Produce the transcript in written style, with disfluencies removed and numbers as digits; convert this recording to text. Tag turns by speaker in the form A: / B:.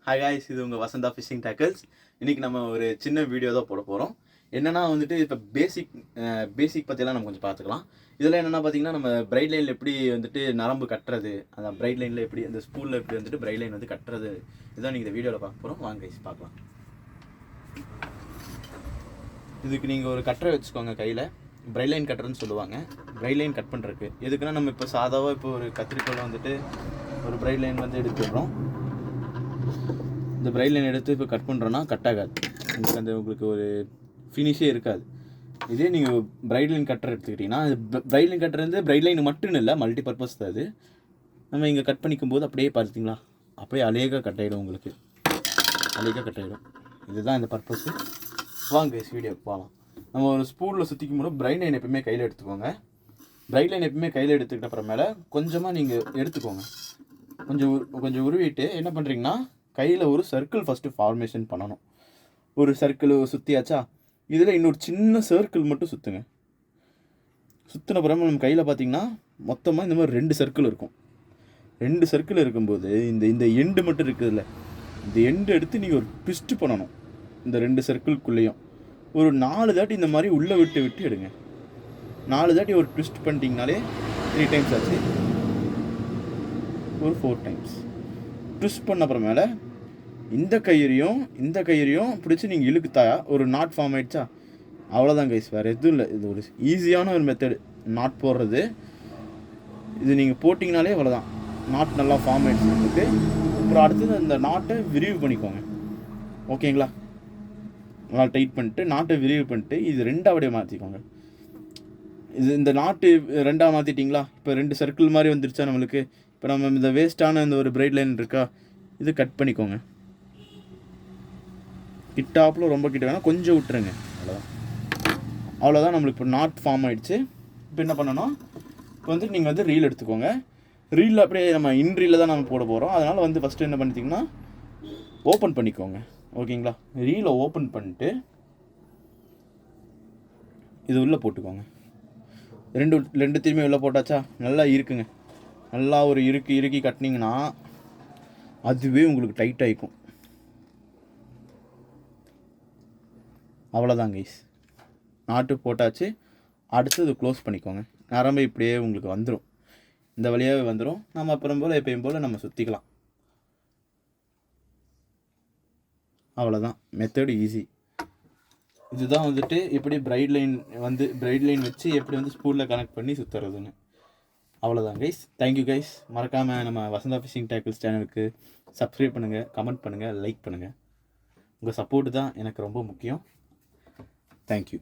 A: Hi guys, இது உங்கள் Vasantha phishing tackles. இன்றைக்கி நம்ம ஒரு சின்ன வீடியோ தான் போட போகிறோம். என்னென்னா வந்துட்டு இப்போ பேசிக் பற்றியெல்லாம் நம்ம கொஞ்சம் பார்த்துக்கலாம். இதில் என்னென்னா பார்த்தீங்கன்னா, நம்ம பிரைட் லைனில் எப்படி வந்துட்டு நரம்பு கட்டுறது, அந்த பிரைட் லைனில் எப்படி அந்த ஸ்பூலில் எப்படி வந்துட்டு பிரைட் லைன் வந்து கட்டுறது, இதுதான் நீங்கள் இந்த வீடியோவில் பார்க்க போகிறோம். வாங்க கைஸ் பார்க்கலாம். இதுக்கு நீங்கள் ஒரு கட்டரை வச்சுக்கோங்க கையில். பிரைட் லைன் கட்டுறதுன்னு சொல்லுவாங்க. பிரைட் லைன் கட் பண்ணுறதுக்கு எதுக்குன்னா, நம்ம இப்போ சாதாவாக இப்போ ஒரு கத்திரிக்கோலை வந்துட்டு ஒரு பிரைட் லைன் வந்து எடுத்துடுறோம். இந்த பிரைட் லைன் எடுத்து இப்போ கட் பண்ணுறோன்னா கட் ஆகாது, உங்களுக்கு ஒரு ஃபினிஷே இருக்காது. இதே நீங்கள் பிரைட் லைன் கட்டர் எடுத்துக்கிட்டிங்கன்னா, அது பிரைட் லைன் கட்டர் வந்து பிரைட் லைன் மட்டும் இல்லை, மல்டி பர்பஸ் தான். அது நம்ம இங்கே கட் பண்ணிக்கும் போது அப்படியே பார்த்தீங்களா, அப்படியே அழகாக கட் ஆகிடும், உங்களுக்கு அழகாக கட் ஆகிடும். இதுதான் இந்த பர்பஸ்ஸு. வாங்க வீடியோ போகலாம். நம்ம ஒரு ஸ்பூனில் சுற்றிக்கும் போது பிரைட் லைன் எப்பவுமே கையில் எடுத்துக்கோங்க. பிரைட் லைன் எப்பவுமே கையில் எடுத்துக்கிட்ட அப்புறமேல கொஞ்சமாக நீங்கள் எடுத்துக்கோங்க. கொஞ்சம் உருவிட்டு என்ன பண்ணுறீங்கன்னா, கையில் ஒரு சர்க்கிள் ஃபஸ்ட்டு ஃபார்மேஷன் பண்ணணும். ஒரு சர்க்கிள் சுற்றியாச்சா, இதில் இன்னொரு சின்ன சர்க்கிள் மட்டும் சுற்றுங்க. சுற்றின பிறகு நம்ம கையில் பார்த்தீங்கன்னா மொத்தமாக இந்த மாதிரி 2 சர்க்கிள் இருக்கும். 2 சர்க்கிள் இருக்கும்போது இந்த எண்டு மட்டும் இருக்குதுல்ல, இந்த எண்டு எடுத்து நீங்கள் ஒரு ட்விஸ்ட் பண்ணணும். இந்த 2 சர்க்கிள்குள்ளேயும் ஒரு 4 தாட்டி இந்த மாதிரி உள்ளே விட்டு எடுங்க. 4 தாட்டி ஒரு ட்விஸ்ட் பண்ணிட்டீங்கனாலே 3 டைம்ஸ் ஆச்சு, ஒரு 4 டைம்ஸ் ட்விஸ்ட் பண்ண அப்புறமேல இந்த கயிறையும் பிடிச்சி நீங்கள் இழுக்குத்தா ஒரு நாட் ஃபார்ம் ஆகிடுச்சா, அவ்வளோதான் கைஸ், வேறு எதுவும் இல்லை. இது ஒரு ஈஸியான ஒரு மெத்தடு நாட் போடுறது. இது நீங்கள் போட்டிங்கனாலே அவ்வளோதான், நாட் நல்லா ஃபார்ம் ஆகிடுச்சு. அப்புறம் அடுத்தது இந்த நாட்டை விரிவு பண்ணிக்கோங்க. ஓகேங்களா, நல்லா டைட் பண்ணிட்டு நாட்டை விரிவு பண்ணிட்டு இது 2ஆக மாற்றிக்கோங்க. இந்த நாட்டு 2ஆக மாற்றிட்டிங்களா, இப்போ 2 சர்க்கிள் மாதிரி வந்துருச்சா நம்மளுக்கு. இப்போ நம்ம இந்த வேஸ்ட்டான இந்த ஒரு பிரைட் லைன் இருக்கா, இது கட் பண்ணிக்கோங்க. கிட்டாப்பில் ரொம்ப கிட்ட வேணால் கொஞ்சம் விட்டுருங்க, அவ்வளோதான் நம்மளுக்கு இப்போ நாட் ஃபார்ம் ஆகிடுச்சு. இப்போ என்ன பண்ணணும், இப்போ வந்து நீங்கள் வந்து ரீல் எடுத்துக்கோங்க. ரீலில் அப்படியே நம்ம ரீலில் தான் நம்ம போட போகிறோம். அதனால் வந்து ஃபஸ்ட்டு என்ன பண்ணிட்டிங்கன்னா, ஓப்பன் பண்ணிக்கோங்க. ஓகேங்களா, ரீலை ஓப்பன் பண்ணிட்டு இது உள்ளே போட்டுக்கோங்க. ரெண்டுத்தையுமே உள்ளே போட்டாச்சா, நல்லா இருக்குங்க. நல்லா ஒரு இறுக்கி கட்டினீங்கன்னா அதுவே உங்களுக்கு டைட் ஆகிக்கும். அவ்வளோதான் கைஸ், நாட்டு போட்டாச்சு. அடுத்து இது க்ளோஸ் பண்ணிக்கோங்க. நரம்பு இப்படியே உங்களுக்கு வந்துடும், இந்த வழியாகவே வந்துடும். நம்ம அப்புறம் போல் எப்பயும் போல் நம்ம சுற்றிக்கலாம். அவ்வளோதான், மெத்தடு ஈஸி. இதுதான் வந்துட்டு எப்படி பிரைட் லைன் வச்சு எப்படி வந்து ஸ்பூலில் கனெக்ட் பண்ணி சுற்றுறதுன்னு. அவ்வளோதான் கைஸ், தேங்க்யூ கைஸ். மறக்காமல் நம்ம வசந்தா ஃபிஷிங் டேக்கிள்ஸ் சேனலுக்கு சப்ஸ்கிரைப் பண்ணுங்கள், கமெண்ட் பண்ணுங்கள், லைக் பண்ணுங்கள். உங்கள் சப்போர்ட்டு தான் எனக்கு ரொம்ப முக்கியம். தேங்க்யூ.